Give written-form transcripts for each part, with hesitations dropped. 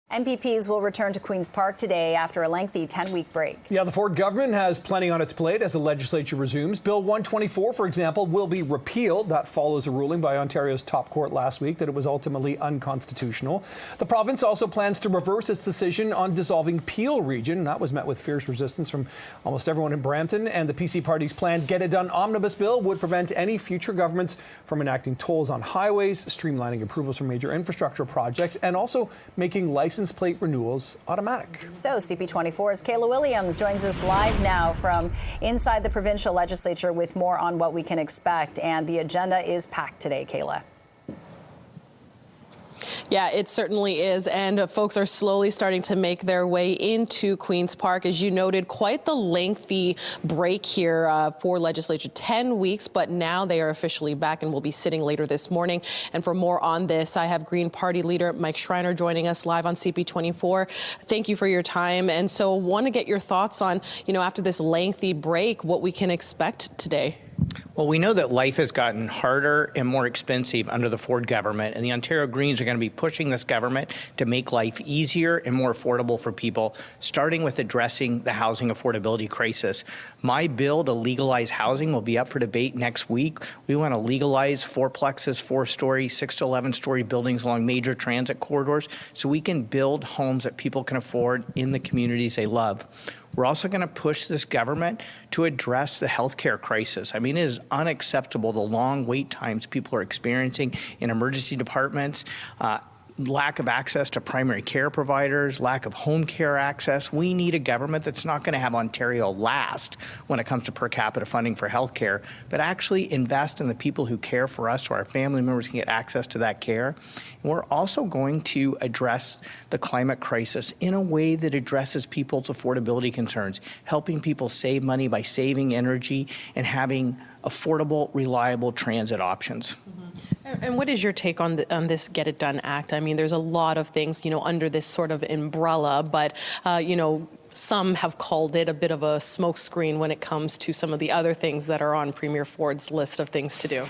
MPPs will return to Queen's Park today after a lengthy 10-week break. Yeah, the Ford government has plenty on its plate as the legislature resumes. Bill 124, for example, will be repealed. That follows a ruling by Ontario's top court last week that it was ultimately unconstitutional. The province also plans to reverse its decision on dissolving Peel Region. That was met with fierce resistance from almost everyone in Brampton. And the PC party's planned Get It Done omnibus bill would prevent any future governments from enacting tolls on highways, streamlining approvals for major infrastructure projects, and also making license plate renewals automatic. So CP24's Kayla Williams joins us live now from inside the provincial legislature with more on what we can expect. And the agenda is packed today, Kayla. Yeah, it certainly is. And folks are slowly starting to make their way into Queen's Park. As you noted, quite the lengthy break here for legislature, 10 weeks, but now they are officially back and will be sitting later this morning. And for more on this, I have Green Party leader Mike Schreiner joining us live on CP24. Thank you for your time. And so want to get your thoughts on, after this lengthy break, what we can expect today. Well, we know that life has gotten harder and more expensive under the Ford government, and the Ontario Greens are going to be pushing this government to make life easier and more affordable for people, starting with addressing the housing affordability crisis. My bill to legalize housing will be up for debate next week. We want to legalize fourplexes, 4-story, 6 to 11-story buildings along major transit corridors so we can build homes that people can afford in the communities they love. We're also going to push this government to address the healthcare crisis. I mean, it is unacceptable the long wait times people are experiencing in emergency departments, lack of access to primary care providers, lack of home care access. We need a government that's not going to have Ontario last when it comes to per capita funding for healthcare, but actually invest in the people who care for us so our family members can get access to that care. And we're also going to address the climate crisis in a way that addresses people's affordability concerns, helping people save money by saving energy and having affordable, reliable transit options. And what is your take on this Get It Done Act? I mean, there's a lot of things, under this sort of umbrella, but, some have called it a bit of a smokescreen when it comes to some of the other things that are on Premier Ford's list of things to do.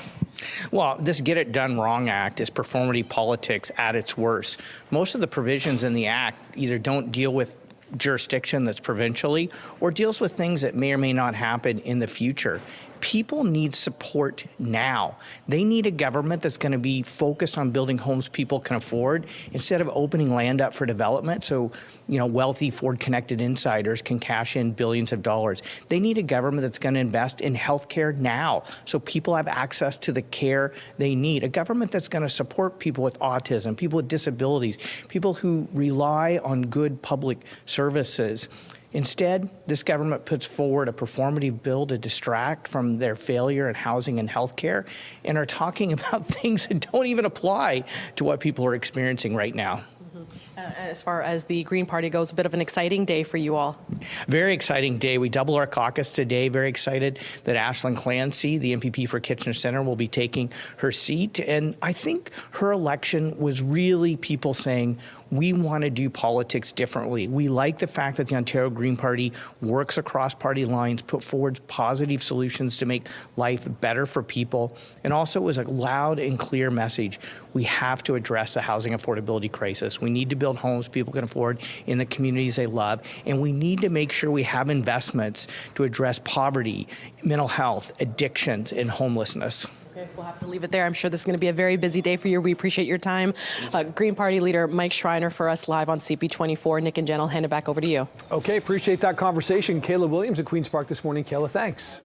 Well, this Get It Done Wrong Act is performative politics at its worst. Most of the provisions in the act either don't deal with jurisdiction that's provincially or deals with things that may or may not happen in the future. People need support now. They need a government that's going to be focused on building homes people can afford instead of opening land up for development so, wealthy Ford-connected insiders can cash in billions of dollars. They need a government that's going to invest in healthcare now so people have access to the care they need. A government that's going to support people with autism, people with disabilities, people who rely on good public services. Instead, this government puts forward a performative bill to distract from their failure in housing and healthcare and are talking about things that don't even apply to what people are experiencing right now. As far as the Green Party goes, a bit of an exciting day for you all. Very exciting day. We double our caucus today. Very excited that Ashlyn Clancy, the MPP for Kitchener Centre, will be taking her seat. And I think her election was really people saying, we want to do politics differently. We like the fact that the Ontario Green Party works across party lines, put forward positive solutions to make life better for people. And also it was a loud and clear message. We have to address the housing affordability crisis. We need to build homes people can afford in the communities they love. And we need to make sure we have investments to address poverty, mental health, addictions, and homelessness. Okay, we'll have to leave it there. I'm sure this is going to be a very busy day for you. We appreciate your time. Green Party leader Mike Schreiner for us live on CP24. Nick and Jen, I'll hand it back over to you. Okay, appreciate that conversation. Kayla Williams at Queen's Park this morning. Kayla, thanks.